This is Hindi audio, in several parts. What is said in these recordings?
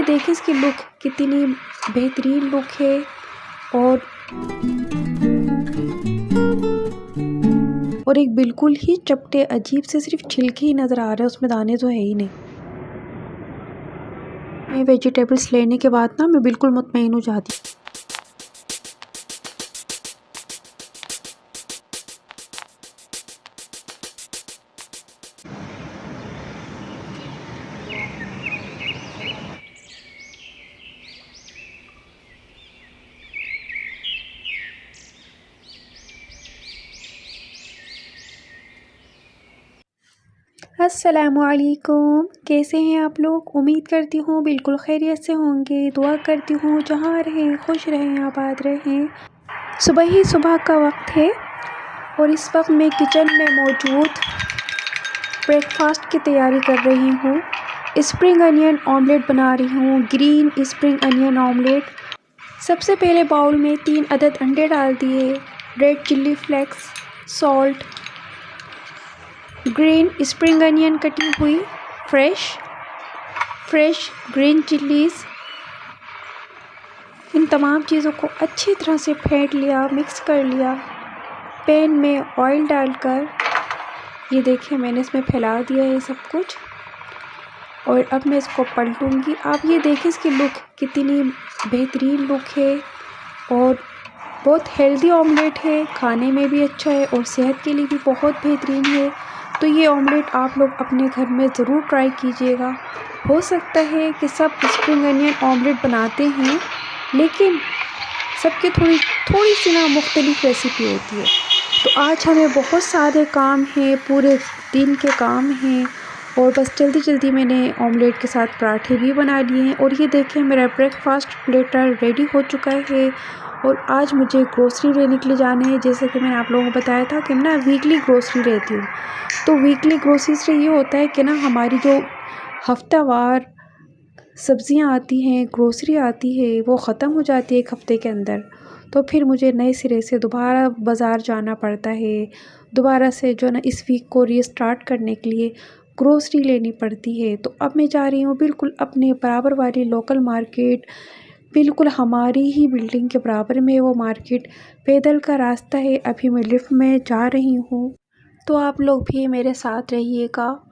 देखिए इसकी लुक कितनी बेहतरीन लुक है। और एक बिल्कुल ही चपटे अजीब से सिर्फ छिलके ही नज़र आ रहे हैं, उसमें दाने तो है ही नहीं। मैं वेजिटेबल्स लेने के बाद ना मैं बिल्कुल मुतमईन हो जाती। अस्सलामुअलैकुम, कैसे हैं आप लोग? उम्मीद करती हूँ बिल्कुल खैरियत से होंगे। दुआ करती हूँ जहाँ रहें खुश रहें, आबाद रहें। सुबह ही सुबह का वक्त है और इस वक्त मैं किचन में मौजूद ब्रेकफास्ट की तैयारी कर रही हूँ। स्प्रिंग अनियन ऑमलेट बना रही हूँ, ग्रीन स्प्रिंग अनियन ऑमलेट। सबसे पहले बाउल में 3 अदद अंडे डाल दिए, red chilli flakes, salt, green spring onion कटी हुई, फ्रेश ग्रीन चिल्लीज़। इन तमाम चीज़ों को अच्छी तरह से फेंट लिया, मिक्स कर लिया। पैन में ऑयल डालकर ये देखिए मैंने इसमें फैला दिया है सब कुछ और अब मैं इसको पलटूंगी। आप ये देखिए इसकी लुक कितनी बेहतरीन लुक है और बहुत हेल्दी ऑमलेट है, खाने में भी अच्छा है और सेहत के लिए भी बहुत बेहतरीन है। तो ये ऑमलेट आप लोग अपने घर में ज़रूर ट्राई कीजिएगा। हो सकता है कि सब स्प्रिंग अनियन ऑमलेट बनाते हैं, लेकिन सबकी थोड़ी सी ना मुख्तलिफ रेसिपी होती है। तो आज हमें बहुत सारे काम हैं, पूरे दिन के काम हैं और बस जल्दी जल्दी मैंने ऑमलेट के साथ पराठे भी बना लिए हैं। और ये देखें मेरा ब्रेकफास्ट प्लेटर रेडी हो चुका है और आज मुझे ग्रोसरी लेने के लिए जाना है। जैसे कि मैंने आप लोगों को बताया था कि मैं ना वीकली ग्रोसरी लेती हूँ। तो वीकली ग्रोसरी से ये होता है कि ना हमारी जो हफ्तावार सब्ज़ियाँ आती हैं, ग्रोसरी आती है, वो ख़त्म हो जाती है एक हफ़्ते के अंदर। तो फिर मुझे नए सिरे से दोबारा बाज़ार जाना पड़ता है, दोबारा से जो ना इस वीक को रीस्टार्ट करने के लिए ग्रोसरी लेनी पड़ती है। तो अब मैं जा रही हूँ बिल्कुल अपने बराबर वाली लोकल मार्केट, बिल्कुल हमारी ही बिल्डिंग के बराबर में वो मार्केट, पैदल का रास्ता है। अभी मैं लिफ्ट में जा रही हूँ, तो आप लोग भी मेरे साथ रहिएगा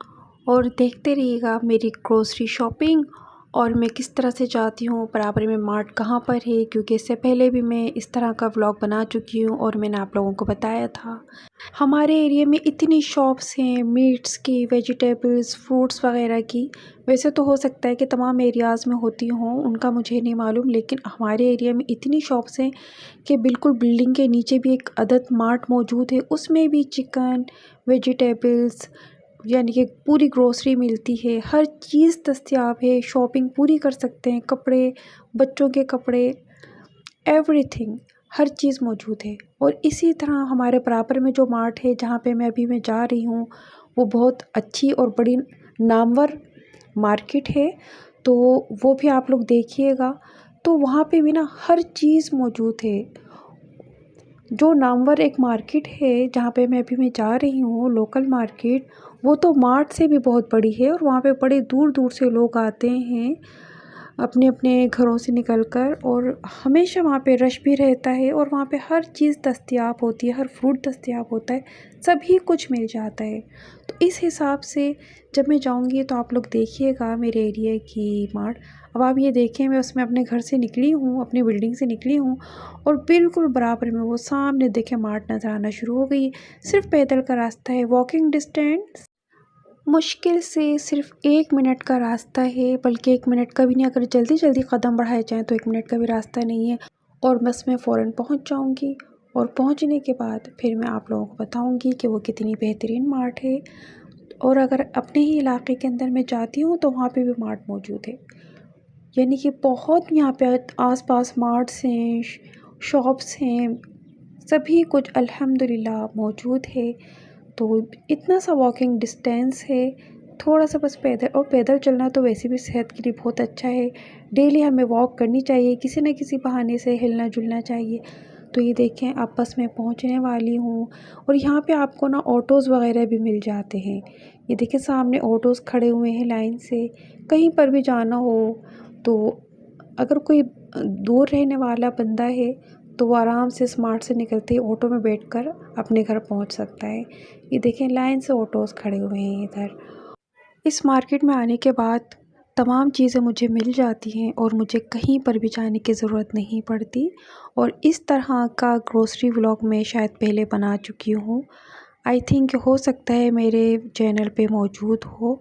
और देखते रहिएगा मेरी ग्रोसरी शॉपिंग और मैं किस तरह से जाती हूँ, बराबर में मार्ट कहाँ पर है, क्योंकि इससे पहले भी मैं इस तरह का व्लॉग बना चुकी हूँ और मैंने आप लोगों को बताया था। हमारे एरिया में इतनी शॉप्स हैं मीट्स की, वेजिटेबल्स, फ्रूट्स वगैरह की। वैसे तो हो सकता है कि तमाम एरियाज़ में होती हों, उनका मुझे नहीं मालूम, लेकिन हमारे एरिया में इतनी शॉप्स हैं कि बिल्कुल बिल्डिंग के नीचे भी एक अदद मार्ट मौजूद है। उसमें भी चिकन, वेजिटेबल्स यानी कि पूरी ग्रोसरी मिलती है, हर चीज़ दस्तयाब है, शॉपिंग पूरी कर सकते हैं, कपड़े, बच्चों के कपड़े, एवरीथिंग, हर चीज़ मौजूद है। और इसी तरह हमारे बराबर में जो मार्ट है जहाँ पे मैं जा रही हूँ, वो बहुत अच्छी और बड़ी नामवर मार्केट है, तो वो भी आप लोग देखिएगा। तो वहाँ पे भी ना हर चीज़ मौजूद है। जो नामवर एक मार्केट है जहाँ पे मैं जा रही हूँ, लोकल मार्केट, वो तो मार्ट से भी बहुत बड़ी है और वहाँ पे बड़े दूर दूर से लोग आते हैं अपने अपने घरों से निकलकर, और हमेशा वहाँ पे रश भी रहता है और वहाँ पे हर चीज़ दस्तयाब होती है, हर फ्रूट दस्तयाब होता है, सभी कुछ मिल जाता है। तो इस हिसाब से जब मैं जाऊँगी तो आप लोग देखिएगा मेरे एरिया की मार्ट। अब आप ये देखें, मैं उसमें अपने घर से निकली हूँ, अपनी बिल्डिंग से निकली हूँ और बिल्कुल बराबर में वो सामने देखें मार्ट नज़र आना शुरू हो गई है। सिर्फ पैदल का रास्ता है, वॉकिंग डिस्टेंस मुश्किल से सिर्फ 1 मिनट का रास्ता है, बल्कि 1 मिनट का भी नहीं, अगर जल्दी जल्दी कदम बढ़ाए जाएँ तो 1 मिनट का भी रास्ता नहीं है और बस मैं फ़ौरन पहुंच जाऊंगी। और पहुंचने के बाद फिर मैं आप लोगों को बताऊंगी कि वो कितनी बेहतरीन मार्ट है। और अगर अपने ही इलाके के अंदर मैं जाती हूँ तो वहाँ पे भी मार्ट मौजूद है, यानी कि बहुत यहाँ पे आसपास मार्ट्स हैं, शॉप्स हैं, सभी कुछ अल्हम्दुलिल्लाह मौजूद है। तो इतना सा वॉकिंग डिस्टेंस है, थोड़ा सा बस पैदल, और पैदल चलना तो वैसे भी सेहत के लिए बहुत अच्छा है। डेली हमें वॉक करनी चाहिए, किसी न किसी बहाने से हिलना जुलना चाहिए। तो ये देखें अब बस मैं पहुंचने वाली हूँ और यहाँ पे आपको ना ऑटोज़ वगैरह भी मिल जाते हैं। ये देखिए सामने ऑटोज़ खड़े हुए हैं लाइन से, कहीं पर भी जाना हो तो अगर कोई दूर रहने वाला बंदा है तो वो आराम से स्मार्ट से निकलते ही ऑटो में बैठकर अपने घर पहुंच सकता है। ये देखें, लाइन से ऑटोज़ खड़े हुए हैं इधर। इस मार्केट में आने के बाद तमाम चीज़ें मुझे मिल जाती हैं और मुझे कहीं पर भी जाने की ज़रूरत नहीं पड़ती। और इस तरह का ग्रोसरी व्लॉग मैं शायद पहले बना चुकी हूँ। आई थिंक हो सकता है मेरे चैनल पे मौजूद हो,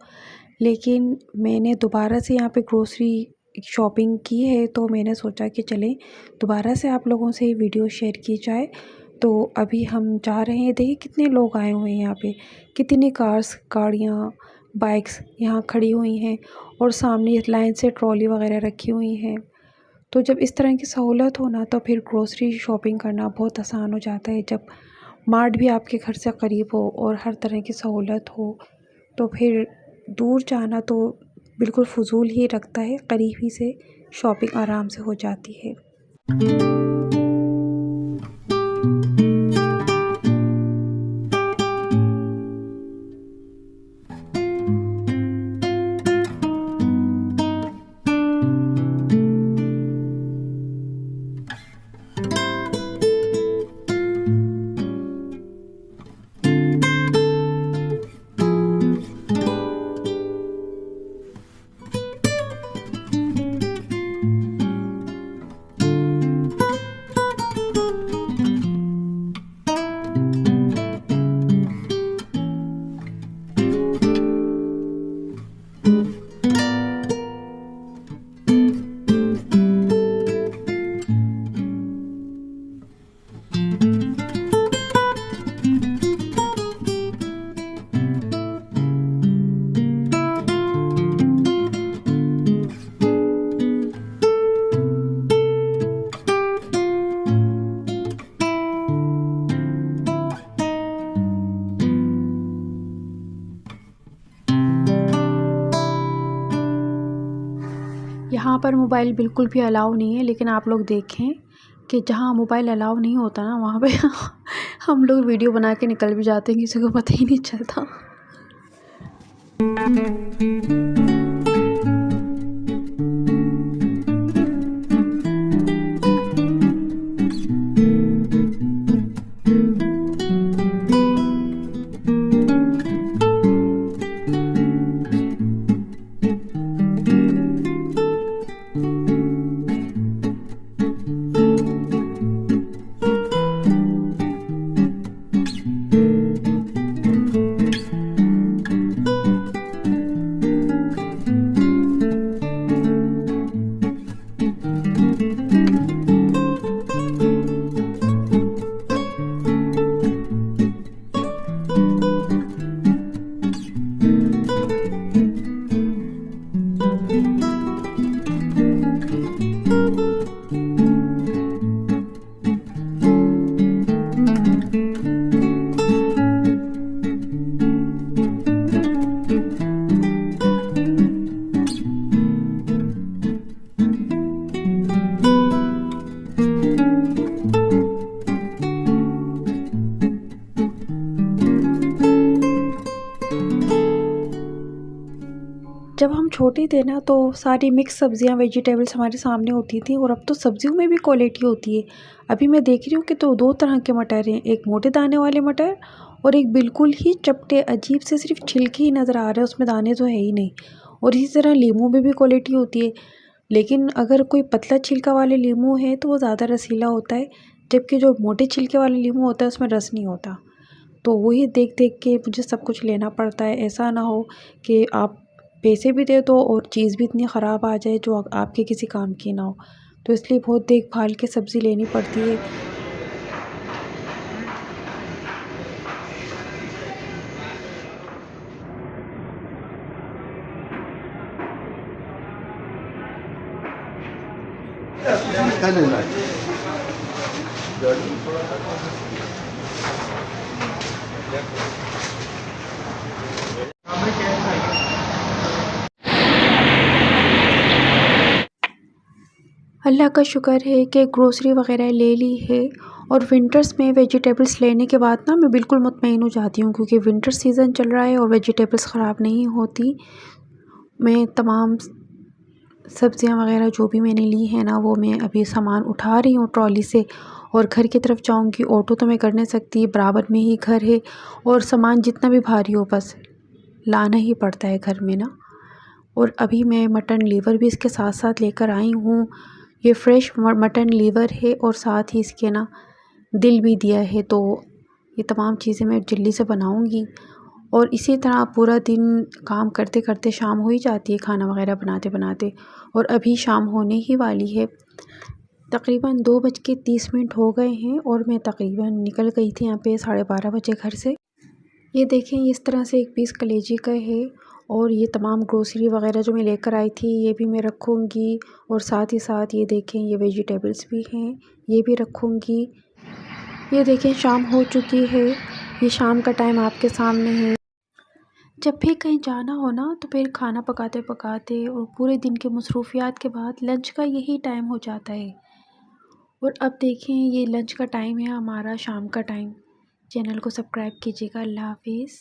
लेकिन मैंने दोबारा से यहाँ पे ग्रोसरी शॉपिंग की है तो मैंने सोचा कि चलें दोबारा से आप लोगों से ये वीडियो शेयर की जाए। तो अभी हम जा रहे हैं। देखिए कितने लोग आए हुए हैं यहाँ पे, कितनी कार्स, गाड़ियाँ, बाइक्स यहाँ खड़ी हुई हैं और सामने लाइन से ट्रॉली वगैरह रखी हुई हैं। तो जब इस तरह की सहूलत हो ना तो फिर ग्रोसरी शॉपिंग करना बहुत आसान हो जाता है। जब मार्ट भी आपके घर से करीब हो और हर तरह की सहूलत हो तो फिर दूर जाना तो बिल्कुल फ़ुज़ूल ही रखता है, करीब ही से शॉपिंग आराम से हो जाती है। यहाँ पर मोबाइल बिल्कुल भी अलाउ नहीं है, लेकिन आप लोग देखें कि जहाँ मोबाइल अलाउ नहीं होता ना वहाँ पे हम लोग वीडियो बना के निकल भी जाते हैं, किसी को पता ही नहीं चलता। जब हम छोटे थे ना तो सारी मिक्स सब्ज़ियाँ, वेजिटेबल्स हमारे सामने होती थी और अब तो सब्ज़ियों में भी क्वालिटी होती है। अभी मैं देख रही हूँ कि तो दो तरह के मटर हैं, एक मोटे दाने वाले मटर और एक बिल्कुल ही चपटे अजीब से सिर्फ छिलके ही नज़र आ रहे हैं, उसमें दाने तो है ही नहीं। और इसी तरह लीमू में भी क्वालिटी होती है, लेकिन अगर कोई पतला छिलका वाले लीमू है तो वो ज़्यादा रसीला होता है, जबकि जो मोटे छिलके वाले लीमू होता है उसमें रस नहीं होता। तो वही देख देख के मुझे सब कुछ लेना पड़ता है। ऐसा ना हो कि आप पैसे भी दे दो और चीज़ भी इतनी ख़राब आ जाए जो आपके किसी काम की ना हो। तो इसलिए बहुत देखभाल के सब्ज़ी लेनी पड़ती है। अल्लाह का शुक्र है कि ग्रोसरी वग़ैरह ले ली है। और विंटर्स में वेजिटेबल्स लेने के बाद ना मैं बिल्कुल मुतमईन हो जाती हूँ, क्योंकि विंटर सीज़न चल रहा है और वेजिटेबल्स ख़राब नहीं होती। मैं तमाम सब्ज़ियाँ वगैरह जो भी मैंने ली है ना, वो मैं अभी सामान उठा रही हूँ ट्रॉली से और घर की तरफ जाऊँगी। ऑटो तो मैं कर नहीं सकती, बराबर में ही घर है और सामान जितना भी भारी हो बस लाना ही पड़ता है घर में ना। और अभी मैं मटन लीवर भी इसके साथ साथ लेकर आई हूँ। ये फ्रेश मटन लीवर है और साथ ही इसके ना दिल भी दिया है। तो ये तमाम चीज़ें मैं जल्दी से बनाऊँगी और इसी तरह पूरा दिन काम करते करते शाम हो ही जाती है खाना वगैरह बनाते बनाते। और अभी शाम होने ही वाली है, तकरीबन 2:30 हो गए हैं और मैं तकरीबन निकल गई थी यहाँ पे 12:30 बजे घर से। ये देखें, इस तरह से एक पीस कलेजी का है और ये तमाम ग्रोसरी वगैरह जो मैं लेकर आई थी ये भी मैं रखूँगी। और साथ ही साथ ये देखें, ये वेजिटेबल्स भी हैं, ये भी रखूँगी। ये देखें, शाम हो चुकी है, ये शाम का टाइम आपके सामने है। जब भी कहीं जाना हो ना तो फिर खाना पकाते पकाते और पूरे दिन के मसरूफियात के बाद लंच का यही टाइम हो जाता है। और अब देखें, ये लंच का टाइम है हमारा, शाम का टाइम। चैनल को सब्सक्राइब कीजिएगा। अल्लाह हाफिज़।